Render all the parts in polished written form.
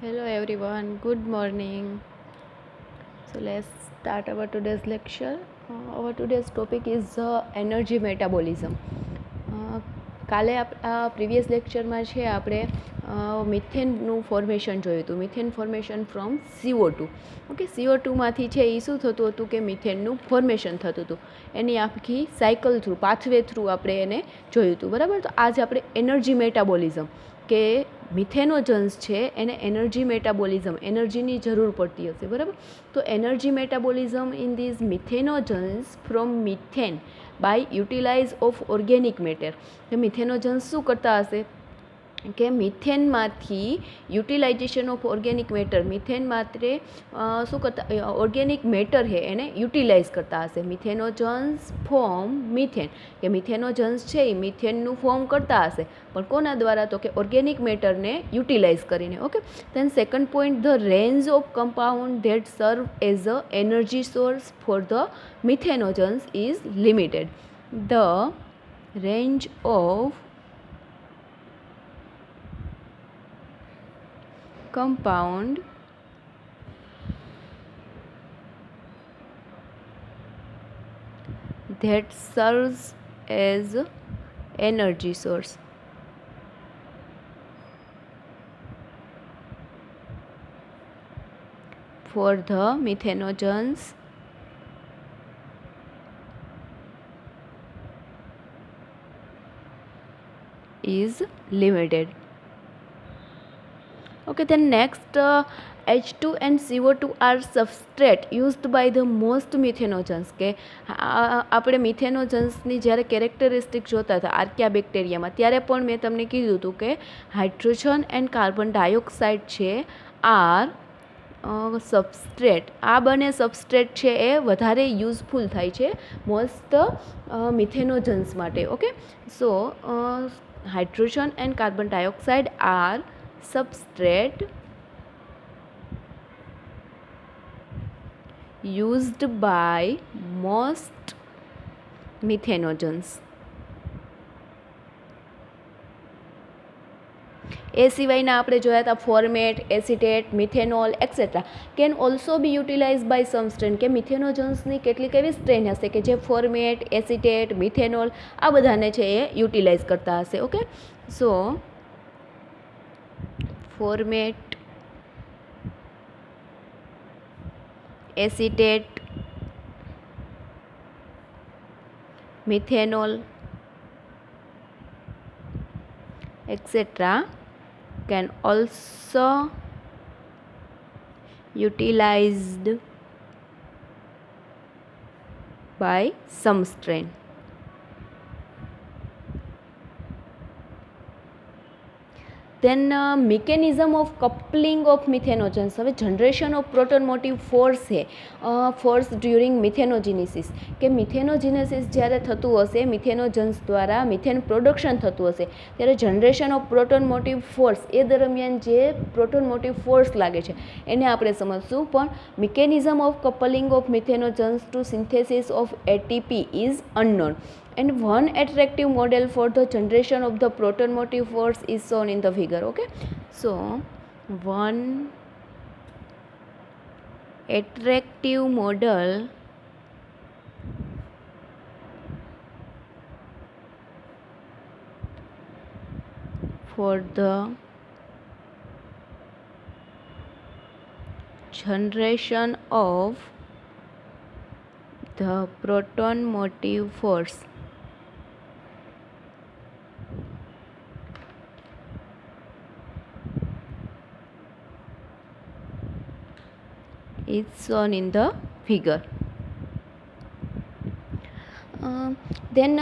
Hello everyone, good morning. So let's start our today's lecture. Our today's topic is energy metabolism. કાલે previous લેક્ચરમાં છે આપણે મિથેનનું formation જોયું હતું. Methane formation from CO2. Okay, CO2માંથી છે એ શું થતું હતું કે મિથેનનું ફોર્મેશન થતું હતું. એની આખી સાયકલ થ્રુ, પાથવે થ્રુ આપણે એને જોયું હતું. બરાબર. તો આજે આપણે એનર્જી મેટાબોલિઝમ કે મિથેનોજન્સ છે એને એનર્જી મેટાબોલિઝમ, એનર્જીની જરૂર પડતી હશે. બરાબર. તો energy metabolism in these methanogens from methane by utilize of organic matter. કે મિથેનોજન્સ શું કરતા હશે કે મિથેનમાંથી utilization of organic matter, methane માત્ર શું કરતા ઓર્ગેનિક મેટર છે એને યુટિલાઇઝ કરતા હશે. મિથેનોજન્સ ફોર્મ મિથેન, કે મિથેનોજન્સ છે એ મિથેનનું ફોર્મ કરતા હશે, પણ કોના દ્વારા? તો કે ઓર્ગેનિક મેટરને યુટિલાઇઝ કરીને. Okay. Then second point, the range of compound that serve as a energy source for the methanogens is limited. The range of compound that serves as energy source for the methanogens is limited. Okay, then next, H2 and CO2 are substrate used by the most methanogens. કે આપણે મિથેનોજન્સની જ્યારે characteristic જોતા હતા archaea બેક્ટેરિયામાં, ત્યારે પણ મેં તમને કીધું હતું કે હાઇડ્રોજન એન્ડ કાર્બન ડાયોક્સાઇડ છે આર સબસ્ટ્રેટ. આ બંને સબસ્ટ્રેટ છે એ વધારે યુઝફુલ થાય છે મોસ્ટ મિથેનોજન્સ માટે. Okay. So hydrogen and carbon dioxide are substrate used by most methanogens. એ સિવાયના આપણે જોયા હતા formate, acetate, methanol etcetera can also be utilise by some strain. કે મિથેનોજન્સની કેટલીક એવી સ્ટ્રેન હશે કે જે ફોર્મેટ, એસિટેટ, મિથેનોલ આ બધાને છે એ યુટિલાઇઝ કરતા હશે. Okay. So format, acetate, methanol etc. can also utilized by some strain. Then mechanism of coupling of methanogens. હવે generation of proton motive force છે, ફોર્સ ડ્યુરિંગ મિથેનોજિનેસિસ. કે મિથેનોજિનેસિસ જ્યારે થતું હશે, મિથેનોજન્સ દ્વારા મિથેન પ્રોડક્શન થતું હશે, ત્યારે generation of proton motive force, એ દરમિયાન જે પ્રોટોન મોટિવ ફોર્સ લાગે છે એને આપણે સમજશું. પણ mechanism of coupling of methanogens to synthesis of ATP is unknown. And one attractive model for the generation of the proton motive force is shown in the figure. Okay, so one attractive model for the generation of the proton motive force is shown in the figure. Then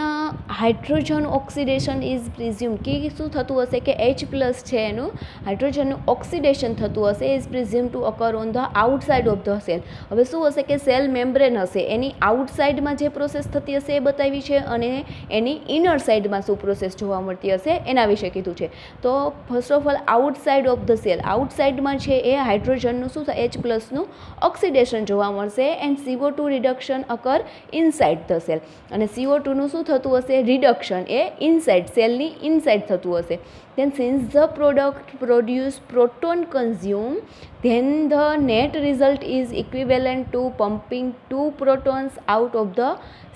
hydrogen oxidation is presume. કે શું થતું હશે કે H plus છે એનું હાઇડ્રોજનનું oxidation થતું હશે, is presume to occur on the outside of the cell. હવે શું હશે કે સેલ મેમ્બ્રેન હશે, એની આઉટસાઇડમાં જે પ્રોસેસ થતી હશે એ બતાવી છે, અને એની ઇનર સાઇડમાં શું પ્રોસેસ જોવા મળતી હશે એના વિશે કીધું છે. તો first of all outside of the cell, આઉટસાઇડમાં છે એ હાઇડ્રોજનનું શું થાય, H પ્લસનું ઓક્સિડેશન જોવા મળશે, and CO2 reduction અકર inside the cell. અને CO2નું શું થતું હશે, રિડક્શન એ ઇનસાઇડ સેલની ઇનસાઇડ થતું હશે. then since the product produce proton consume then the net result is equivalent to pumping 2 protons out of the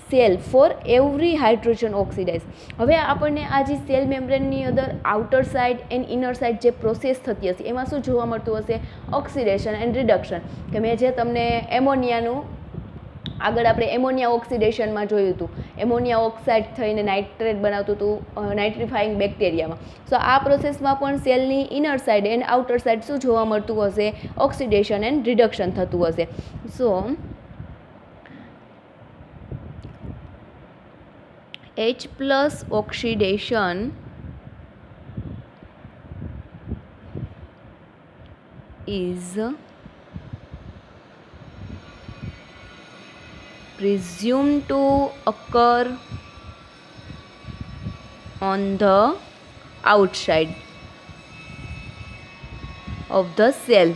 cell for every hydrogen oxidise. હવે આપણને આ જે સેલ મેમ્બ્રેનની અંદર outer side and inner side જે process થતી હશે એમાં શું જોવા મળતું હશે, ઓક્સિડેશન એન્ડ રિડક્શન. કે મેં જે તમને એમોનિયાનું આગળ આપણે એમોનિયા ઓક્સિડેશનમાં જોયું હતું, એમોનિયા ઓક્સાઇડ થઈને નાઇટ્રેટ બનાવતું હતું નાઇટ્રિફાઈંગ બેક્ટેરિયામાં. સો આ પ્રોસેસમાં પણ સેલની inner side and outer side શું જોવા મળતું હશે, ઓક્સિડેશન એન્ડ રિડક્શન થતું હશે. સો H plus oxidation is presumed to occur on the outside of the cell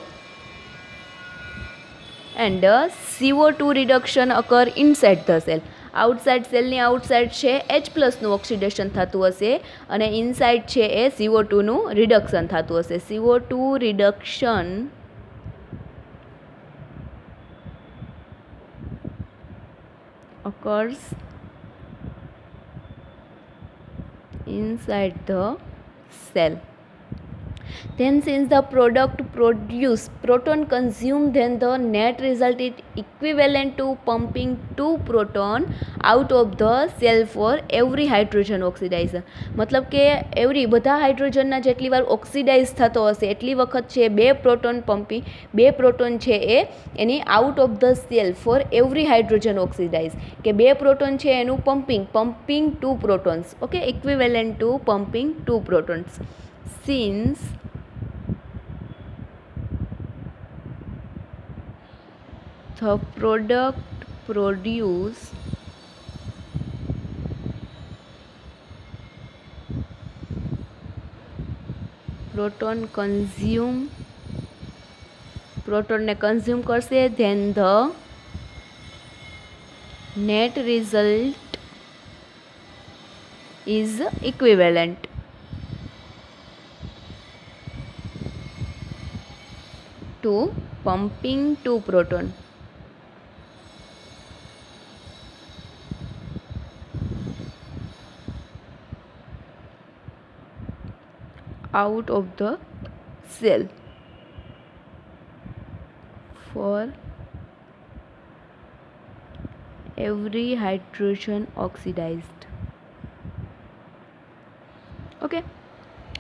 and CO2 reduction occur inside the cell. Outside સેલની આઉટસાઇડ છે H+નું ઓક્સિડેશન થતું હશે અને ઇનસાઇડ છે એ CO2નું રિડક્શન થતું હશે. CO2 reduction occurs inside the cell. Then since the product produce proton consume then the net result is equivalent to pumping 2 proton out of the cell for every hydrogen oxidation. મતલબ કે every બધા હાઇડ્રોજનના જેટલી વાર oxidise થતો હશે એટલી વખત છે 2 પ્રોટોન પમ્પિંગ 2 પ્રોટોન છે એ એની out of the cell for every hydrogen oxidize. કે 2 પ્રોટોન છે એનું pumping 2 protons, okay, equivalent to pumping 2 protons. Since the product produce પ્રોટોનને કન્ઝ્યુમ કરશે then the net result is equivalent to pumping 2 proton out of the cell for every hydrogen oxidized. Okay,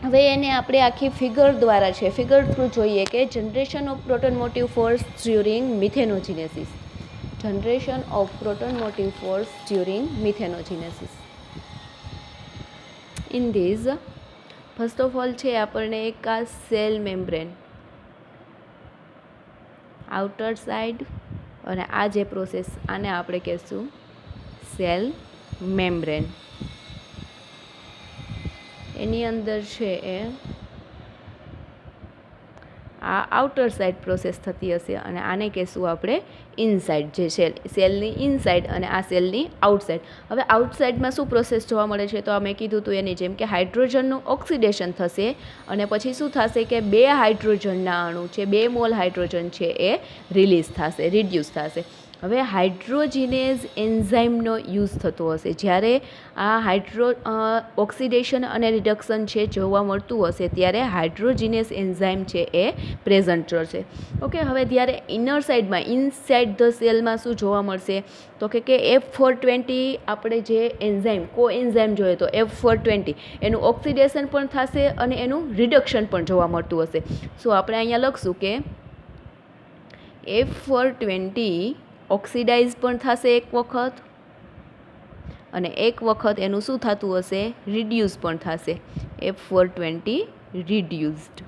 હવે એને આપણે આખી figure દ્વારા છે, figure through જોઈએ કે generation of proton motive force during methanogenesis. Generation of proton motive force during methanogenesis. In these first of all છે આપણને એક આ સેલ મેમ્બ્રેન આઉટર સાઇડ અને આ જે પ્રોસેસ આને આપણે કહેશું સેલ મેમ્બ્રેન. એની અંદર છે એ આ આઉટર સાઇડ પ્રોસેસ થતી હશે અને આને કહેશું આપણે ઇનસાઇડ, જે સેલની ઇનસાઇડ અને આ સેલની આઉટસાઇડ. હવે આઉટસાઇડમાં શું પ્રોસેસ જોવા મળે છે તો આ મેં કીધું હતું એની જેમ કે હાઇડ્રોજનનું ઓક્સિડેશન થશે અને પછી શું થશે કે 2 હાઇડ્રોજનના અણુ છે, 2 મોલ હાઇડ્રોજન છે એ રિલીઝ થશે, રિડ્યુસ થશે. હવે હાઇડ્રોજીનેઝ એન્ઝાઇમનો યુઝ થતો હશે જ્યારે આ ઓક્સિડેશન અને રિડક્શન છે જોવા મળતું હશે ત્યારે હાઇડ્રોજીનેઝ એન્ઝાઇમ છે એ પ્રેઝન્ટ રહેશે. ઓકે, હવે જ્યારે ઇનર સાઇડમાં ઇનસાઇડ ધ સેલમાં શું જોવા મળશે તો કે F420 આપણે જે એન્ઝાઇમ એન્ઝાઇમ જોઈએ તો F420 એનું ઓક્સિડેશન પણ થશે અને એનું રિડક્શન પણ જોવા મળતું હશે. સો આપણે અહીંયા લખશું કે F420 ઓક્સિડાઇઝ પણ થશે એક વખત અને એક વખત એનું શું થતું હશે, રિડ્યુસ પણ થશે, F420 રિડ્યુસ્ડ.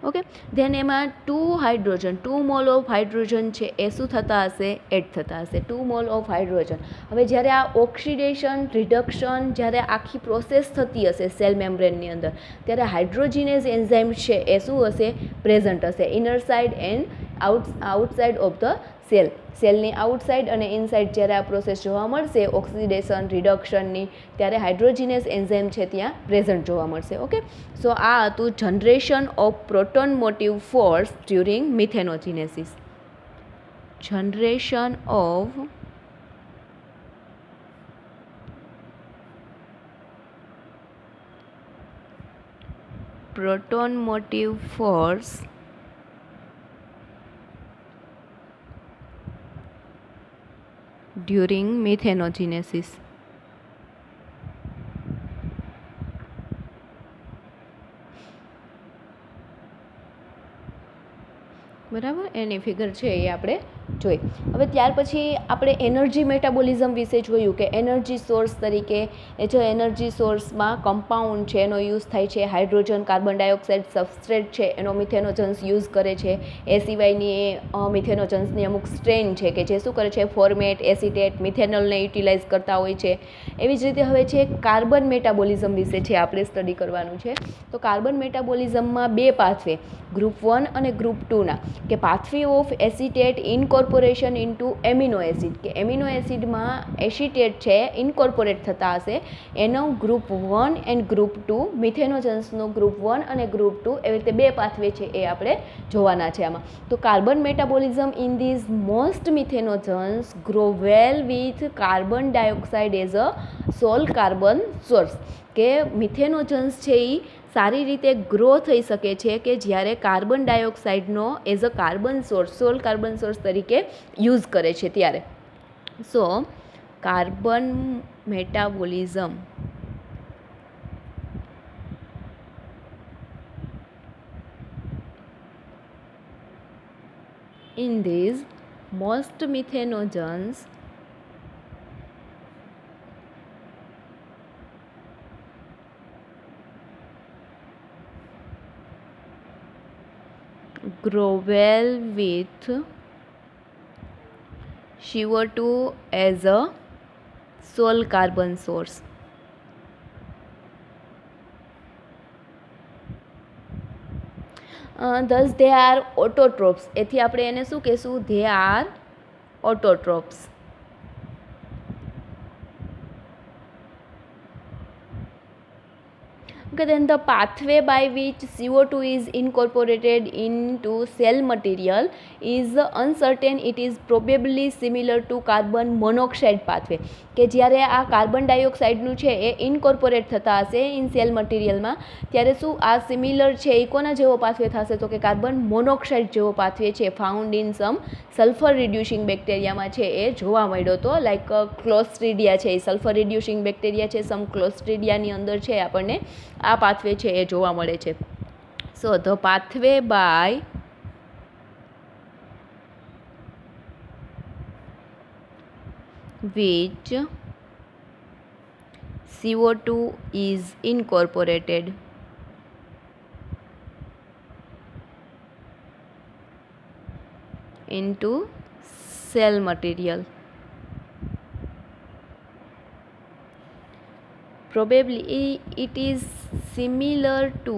ઓકે, ધેન એમાં 2 મોલ ઓફ હાઇડ્રોજન છે એ શું થતા હશે, એડ થતા હશે, 2 મોલ ઓફ હાઇડ્રોજન. હવે જ્યારે આ ઓક્સિડેશન રિડક્શન જ્યારે આખી પ્રોસેસ થતી હશે સેલ મેમ્બ્રેનની અંદર ત્યારે હાઇડ્રોજીનેઝ એન્ઝાઇમ છે એ શું હશે, પ્રેઝન્ટ હશે inner side and outside of the સેલની આઉટસાઇડ અને ઇનસાઇડ જ્યારે આ પ્રોસેસ જોવા મળશે ઓક્સિડેશન રિડક્શનની, ત્યારે હાઇડ્રોજીનસ એન્ઝાઇમ છે ત્યાં પ્રેઝન્ટ જોવા મળશે. ઓકે, સો આ હતું generation of proton motive force during methanogenesis. Generation of proton motive force during methanogenesis. બરાબર, એની ફિગર છે એ આપણે જોઈ. હવે ત્યાર પછી આપણે એનર્જી મેટાબોલિઝમ વિશે જોયું કે એનર્જી સોર્સ તરીકે એ જો એનર્જી સોર્સમાં કમ્પાઉન્ડ છે એનો યુઝ થાય છે, હાઇડ્રોજન, કાર્બન ડાયોક્સાઇડ સબસ્ટ્રેટ છે એનો મિથેનોજન્સ યુઝ કરે છે. એ સિવાયની મિથેનોજન્સની અમુક સ્ટ્રેન છે કે જે શું કરે છે, ફોર્મેટ, એસિટેટ, મિથેનોલને યુટિલાઇઝ કરતા હોય છે. એવી જ રીતે હવે છે કાર્બન મેટાબોલિઝમ વિશે છે આપણે સ્ટડી કરવાનું છે. તો કાર્બન મેટાબોલિઝમમાં બે પાથવે, ગ્રુપ 1 અને ગ્રુપ 2ના, કે pathway of acetate incorporation into amino acid, કે એમિનો એસિડમાં એસિટેટ છે ઇનકોર્પોરેટ થતા હશે, એનો ગ્રુપ 1 એન્ડ ગ્રુપ 2, મિથેનોજન્સનો ગ્રુપ 1 અને ગ્રુપ 2, એવી રીતે બે પાથવે છે એ આપણે જોવાના છે આમાં. તો carbon metabolism in these most methanogens grow well with carbon dioxide as a sole carbon source, કે મિથેનોજન્સ છે એ સારી રીતે ગ્રો થઈ શકે છે કે જ્યારે કાર્બન ડાયોક્સાઇડનો as a carbon source, sole carbon source તરીકે યુઝ કરે છે ત્યારે. So carbon metabolism in these most methanogens grow well with CO2 as a sole carbon source. Thus they are autotrophs. એથી આપણે એને શું કહેશું? They are autotrophs. Okay, then the pathway by which CO2 is incorporated into cell material is uncertain. It is probably similar to carbon monoxide pathway, કે જ્યારે આ carbon ડાયોક્સાઇડનું છે એ ઇનકોર્પોરેટ થતા હશે ઇન સેલ મટીરિયલમાં, ત્યારે શું આ સિમિલર છે એ કોના જેવો પાથવે થશે? તો કે કાર્બન મોનોક્સાઇડ જેવો પાથવે છે, found in some sulphur reducing બેક્ટેરિયામાં છે એ જોવા મળ્યો હતો. લાઈક ક્લોસ્ટ્રીડિયા છે એ સલ્ફર રિડ્યુસિંગ બેક્ટેરિયા છે, સમ ક્લોસ્ટ્રીડિયાની અંદર છે આપણને આ પાથવે છે એ જોવા મળે છે. So the pathway by which CO2 is incorporated into cell material. Probably it is similar to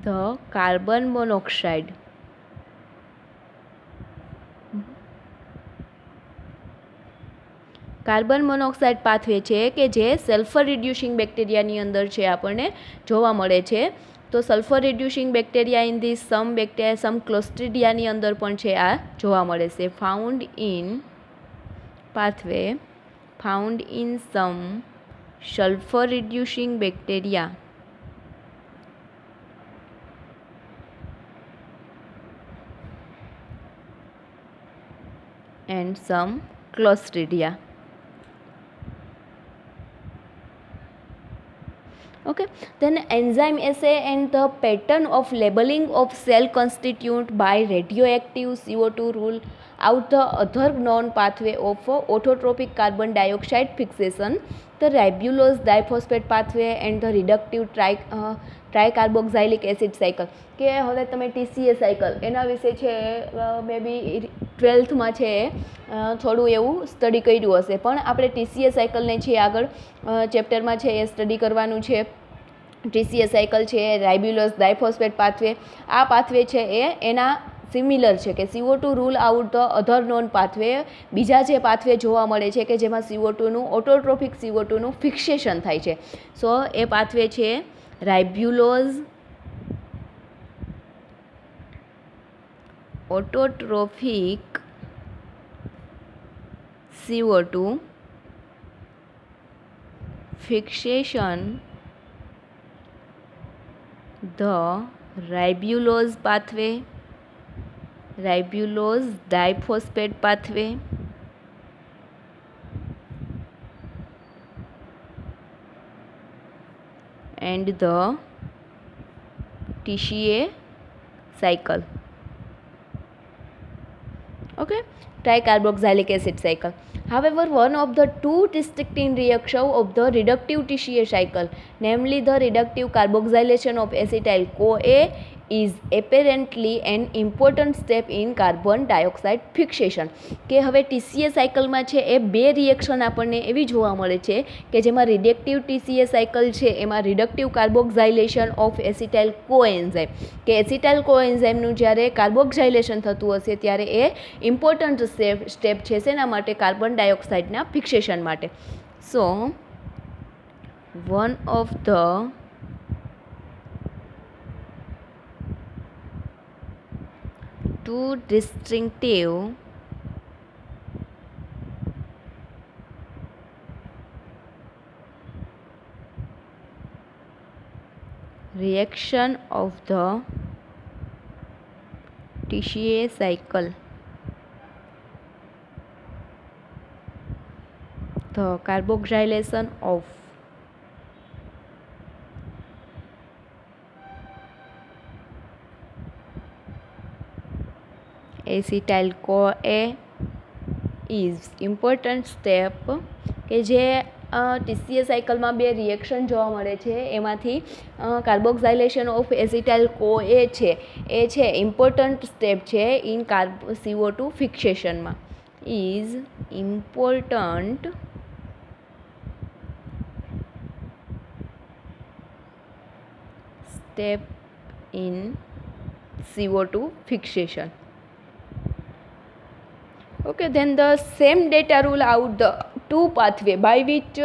the carbon monoxide. Carbon monoxide pathway છે કે જે સલ્ફર રિડ્યુસિંગ બેક્ટેરિયાની અંદર છે આપણને જોવા મળે છે. તો sulphur reducing bacteria in this some bacteria, some ક્લોસ્ટ્રીડિયાની અંદર પણ છે આ જોવા મળે છે. Found in pathway found in some sulphur reducing bacteria and some Clostridia. Okay, then enzyme assay and the pattern of labeling of cell constituent by radioactive CO2 rule out the other known pathway of autotrophic carbon dioxide fixation, the ribulose diphosphate pathway and the reductive tricarboxylic acid cycle. કે હવે તમે TCA cycle એના વિશે છે મે બી 12થમાં છે થોડું એવું study કર્યું હશે, પણ આપણે TCA સાયકલને છે આગળ ચેપ્ટરમાં છે એ સ્ટડી કરવાનું છે. ટીસીએ સાયકલ છે, રાઇબ્યુલોઝ ડાયફોસ્ફેટ પાથવે, આ પાથવે છે એના સિમિલર છે કે CO2 rule out the other non pathway. બીજા જે પાથવે જોવા મળે છે કે જેમાં CO2નું ઓટોટ્રોફિક CO2નું ફિક્સેશન થાય છે. સો એ પાથવે છે રાઇબ્યુલોઝ autotrophic CO2 fixation the ribulose pathway, ribulose diphosphate pathway, and the TCA cycle. Okay, tricarboxylic acid cycle. However, one of the two distinctive reactions of the reductive TCA cycle, namely the reductive carboxylation of acetyl-CoA, is apparently an important step in carbon dioxide fixation. કે હવે TCA સાયકલમાં છે એ બે reaction આપણને એવી જોવા મળે છે કે જેમાં રિડક્ટિવ ટીસીએ સાયકલ છે એમાં રિડક્ટિવ કાર્બોક્સાઇલેશન ઓફ એસિટાઇલ કોએન્ઝાઇમ કે એસિટાઇલ કોએન્ઝાઇમનું જ્યારે કાર્બોક્સાઇલેશન થતું હશે ત્યારે એ ઇમ્પોર્ટન્ટ સ્ટેપ છે શેના માટે? કાર્બન ડાયોક્સાઇડના ફિક્સેશન માટે. So one of the two distinctive reaction of the TCA cycle, the carboxylation of acetyl-CoA is important step કે જે ટીસીએ સાયકલમાં બે રિએક્શન જોવા મળે છે એમાંથી કાર્બોક્સાઇલેશન ઓફ એસિટાઇલ કોએ છે એ છે ઇમ્પોર્ટન્ટ સ્ટેપ છે ઇન CO2 ફિક્સેશનમાં. Is important step in CO2 fixation. Okay, then the same data rule out the two pathway by which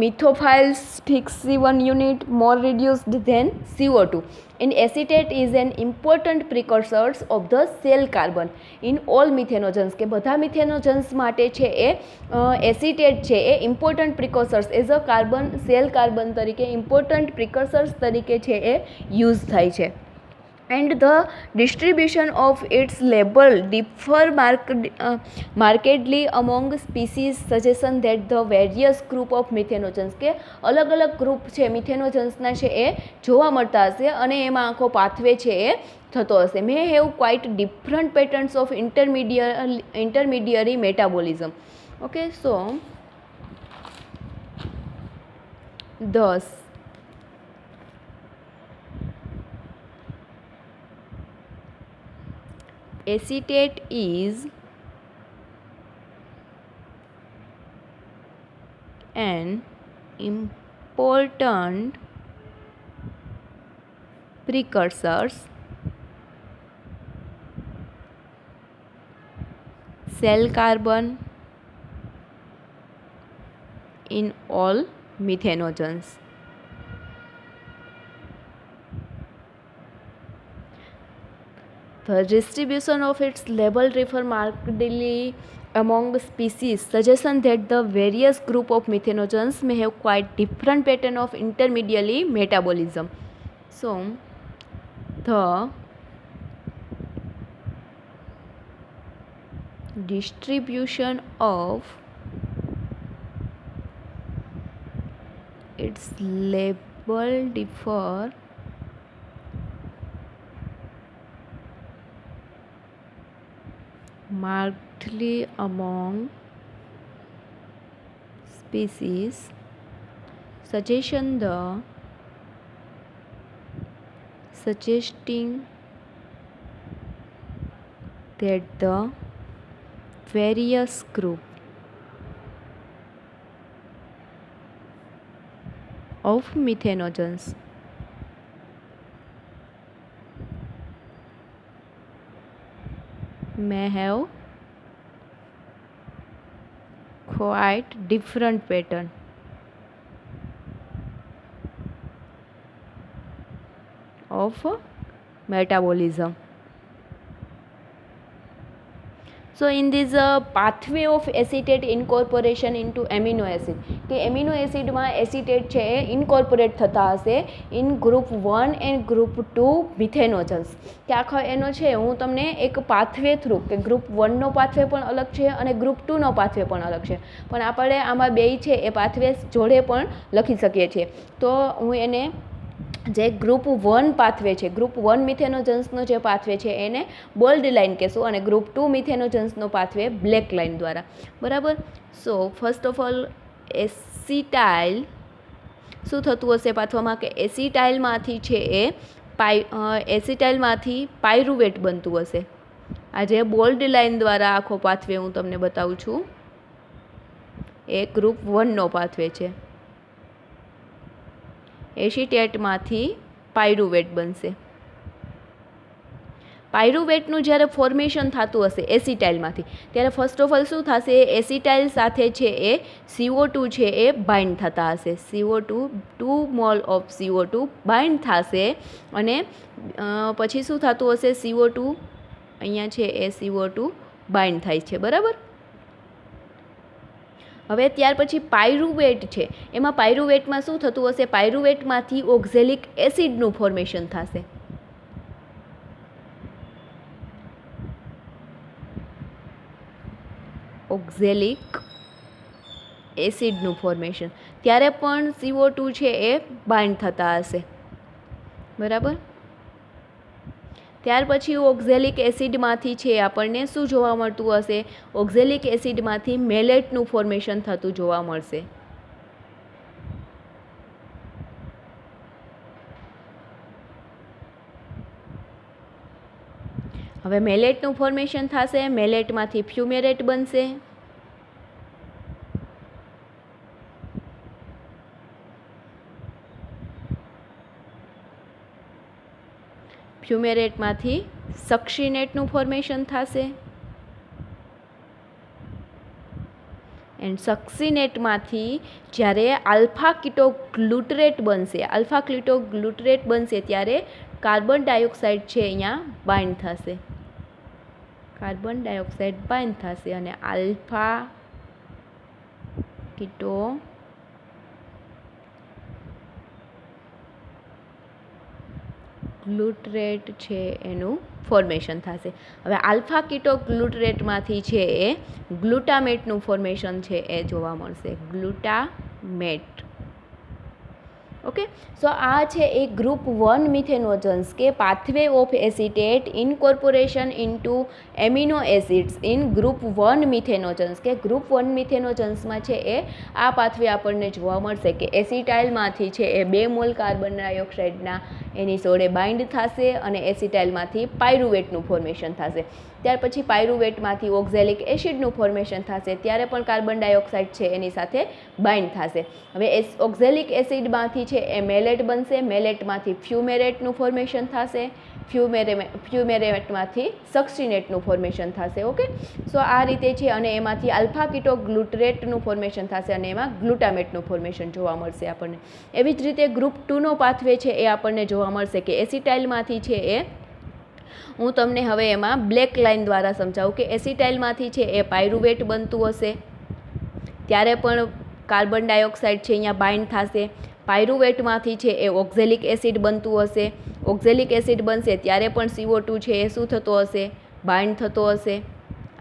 methophiles fix C1 unit more reduced than CO2. And acetate is an important precursor of the cell carbon in all methanogens કે બધા મિથેનોજન્સ માટે છે એ acetate છે એ important precursors as a carbon cell carbon તરીકે important precursors તરીકે છે એ યુઝ થાય છે. And the distribution of its label differ markedly among species, suggestion that the various group of methanogens કે અલગ અલગ ગ્રુપ છે મિથેનોજન્સના છે એ જોવા મળતા હશે અને એમાં આખો પાથવે છે એ થતો હશે. may have quite different patterns of intermediary metabolism. Okay, so thus acetate is an important precursor cell carbon in all methanogens. The distribution of its label differ markedly among species, suggestion that the various group of methanogens may have quite different pattern of intermediary metabolism. So, the distribution of its label differ markedly among species, suggesting that the various group of methanogens. May have quite different pattern of metabolism. So in this pathway of acetate incorporation into amino acid, કે amino એસિડમાં acetate છે એ incorporate થતા હશે in group 1 and group 2 મિથેનોજન્સ. કે આખો એનો છે હું તમને એક પાથવે થ્રુ, કે ગ્રુપ 1નો પાથવે પણ અલગ છે અને ગ્રુપ 2નો પાથવે પણ અલગ છે, પણ આપણે આમાં બેય છે એ પાથવે જોડે પણ લખી શકીએ છીએ. તો હું એને જે ગ્રુપ 1 પાથવે છે, ગ્રુપ 1 મિથેનોજન્સનો જે પાથવે છે એને બોલ્ડ લાઇન કહેશું અને ગ્રુપ 2 મિથેનોજન્સનો પાથવે બ્લેક લાઇન દ્વારા. બરાબર. So first of all acetyl શું થતું હશે પાથવામાં, કે એસિટાઇલમાંથી છે એ એસિટાઇલમાંથી પાયરુવેટ બનતું હશે. આ જે બોલ્ડ લાઇન દ્વારા આખો પાથવે હું તમને બતાવું છું એ ગ્રુપ 1નો પાથવે છે. એસિટેટમાંથી પાયરુવેટ બનશે. પાયરુવેટનું જ્યારે ફોર્મેશન થતું હશે એસિટાઇલમાંથી, ત્યારે ફર્સ્ટ ઓફ ઓલ શું થશે, એસિટાઇલ સાથે છે એ CO2 છે એ બાઇન્ડ થતા હશે. CO2 2 mall of CO2 bind થશે અને પછી શું થતું હશે, CO2 અહીંયા છે એ CO2 બાઇન્ડ થાય છે. બરાબર. હવે ત્યાર પછી પાયરુવેટ છે, એમાં પાયરુવેટમાં શું થતું હશે, પાયરુવેટમાંથી ઓક્ઝેલિક એસિડનું ફોર્મેશન થશે. ઓક્ઝેલિક એસિડનું ફોર્મેશન, ત્યારે પણ CO2 છે એ બાઇન્ડ થતા હશે. બરાબર. ત્યાર પછી ઓક્ઝેલિક એસિડમાંથી છે આપણને શું જોવા મળતું હશે, ઓક્ઝેલિક એસિડમાંથી મેલેટનું ફોર્મેશન થતું જોવા મળશે. હવે મેલેટનું ફોર્મેશન થશે, મેલેટમાંથી ફ્યુમેરેટ બનશે. ફ્યુમેરેટમાંથી સક્સીનેટનું ફોર્મેશન થશે એન્ડ સક્સીનેટમાંથી જ્યારે આલ્ફા કીટોગ્લુટરેટ બનશે, આલ્ફા કીટોગ્લુટરેટ બનશે ત્યારે કાર્બન ડાયોક્સાઇડ છે અહીંયા બાઇન્ડ થશે. કાર્બન ડાયોક્સાઇડ બાઇન્ડ થશે અને આલ્ફા કીટો ગ્લુટરેટ છે એનું ફોર્મેશન થશે. હવે આલ્ફા કીટોગ્લુટરેટમાંથી છે એ ગ્લુટામેટનું ફોર્મેશન છે એ જોવા મળશે. ગ્લુટામેટ. ઓકે. સો આ છે એ ગ્રુપ 1 મિથેનોજન્સ, કે pathway of acetate incorporation into amino acids in group 1 મિથેનોજન્સ, કે ગ્રુપ 1 મિથેનોજન્સમાં છે એ આ પાથવે આપણને જોવા મળશે કે એસિટાઇલમાંથી છે એ 2 મોલ કાર્બન ડાયોક્સાઇડના એની જોડે બાઇન્ડ થશે અને એસિટાઇલમાંથી પાયરુવેટનું ફોર્મેશન થશે. ત્યાર પછી પાયરુવેટમાંથી ઓક્ઝેલિક એસિડનું ફોર્મેશન થશે, ત્યારે પણ કાર્બન ડાયોક્સાઇડ છે એની સાથે બાઇન્ડ થશે. હવે ઓક્ઝેલિક એસિડમાંથી છે એ મેલેટ બનશે, મેલેટમાંથી ફ્યુમેરેટનું ફોર્મેશન થશે, ફ્યુમેરેટમાંથી સક્સીનેટનું ફોર્મેશન થશે. ઓકે. સો આ રીતે છે અને એમાંથી આલ્ફા કીટોગ્લુટરેટનું ફોર્મેશન થશે અને એમાં ગ્લુટામેટનું ફોર્મેશન જોવા મળશે આપણને. એવી જ રીતે ગ્રુપ 2નો પાથવે છે એ આપણને જોવા મળશે કે એસિટાઇલમાંથી છે એ, હું તમને હવે એમાં બ્લેક લાઇન દ્વારા સમજાવું કે એસિટાઇલમાંથી છે એ પાયરુવેટ બનતું હશે, ત્યારે પણ કાર્બન ડાયોક્સાઇડ છે અહીંયા બાઇન્ડ થશે. પાયરુવેટમાંથી છે એ ઓક્ઝેલિક એસિડ બનતું હશે, ઓક્ઝેલિક એસિડ બનશે ત્યારે પણ CO2 છે એ શું થતો હશે, બાઇન્ડ થતો હશે.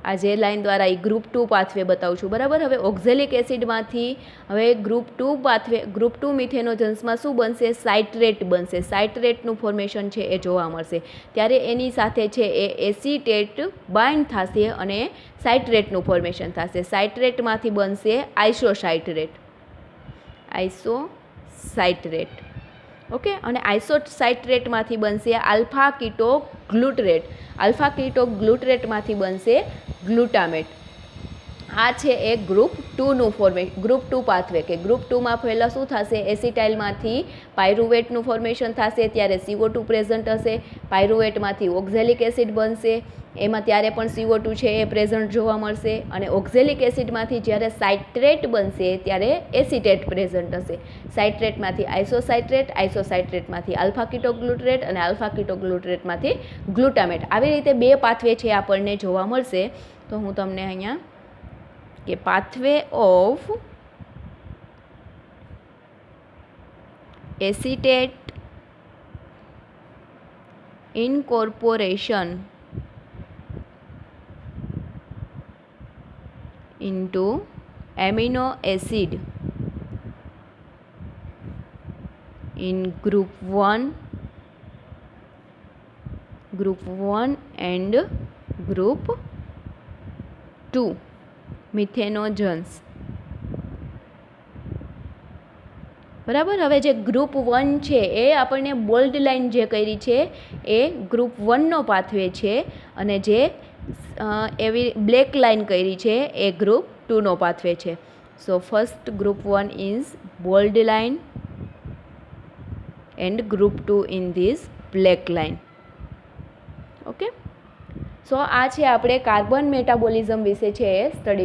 આ જે લાઇન દ્વારા એ ગ્રુપ 2 પાથવે બતાવું છું. બરાબર. હવે ઓક્ઝેલિક એસિડમાંથી હવે ગ્રુપ 2 પાથવે, ગ્રુપ 2 મિથેનોજન્સમાં શું બનશે, સાઇટ્રેટ બનશે. સાઇટ્રેટનું ફોર્મેશન છે એ જોવા મળશે, ત્યારે એની સાથે છે એ એસિટેટ બાઇન્ડ થશે અને સાઇટ્રેટનું ફોર્મેશન થશે. સાઇટ્રેટમાંથી બનશે આઇસોસાઇટ્રેટ. આઇસોસાઇટ્રેટ. ઓકે. અને આઇસોસાઇટ્રેટમાંથી બનશે આલ્ફા કીટોગ્લુટરેટ. આલ્ફા કીટોગ્લુટરેટમાંથી બનશે ગ્લુટામેટ. આ છે એ ગ્રુપ ટુનું ગ્રુપ 2 પાથવે કે ગ્રુપ 2માં પહેલાં શું થશે, એસિટાઇલમાંથી પાયરુવેટનું ફોર્મેશન થશે, ત્યારે CO2 પ્રેઝન્ટ હશે, પાયરુવેટમાંથી ઓક્ઝેલિક એસિડ બનશે, એમાં ત્યારે પણ CO2 છે એ પ્રેઝન્ટ જોવા મળશે, અને ઓક્ઝેલિક એસિડમાંથી જ્યારે સાઇટ્રેટ બનશે ત્યારે એસિટેટ પ્રેઝન્ટ હશે, સાઇટ્રેટમાંથી આઇસોસાઇટ્રેટ, આઇસોસાઇટ્રેટમાંથી આલ્ફા કીટોગ્લુટરેટ અને આલ્ફા કીટોગ્લુટરેટમાંથી ગ્લુટામેટ. આવી રીતે 2 પાથવે છે આપણને જોવા મળશે. તો હું તમને અહીંયા કે pathway of acetate incorporation into amino acid in group 1 and group 2 મિથેનોજન્સ. બરાબર. હવે જે ગ્રુપ 1 છે એ આપણને બોલ્ડ લાઇન જે કરી છે એ ગ્રુપ 1નો પાથવે છે, અને જે એવી બ્લેક લાઇન કરી છે એ ગ્રુપ 2નો પાથવે છે. So first group 1 is bold line and group 2 in this black line. Okay. So આ છે આપણે કાર્બન મેટાબોલિઝમ વિશે છે એ સ્ટડી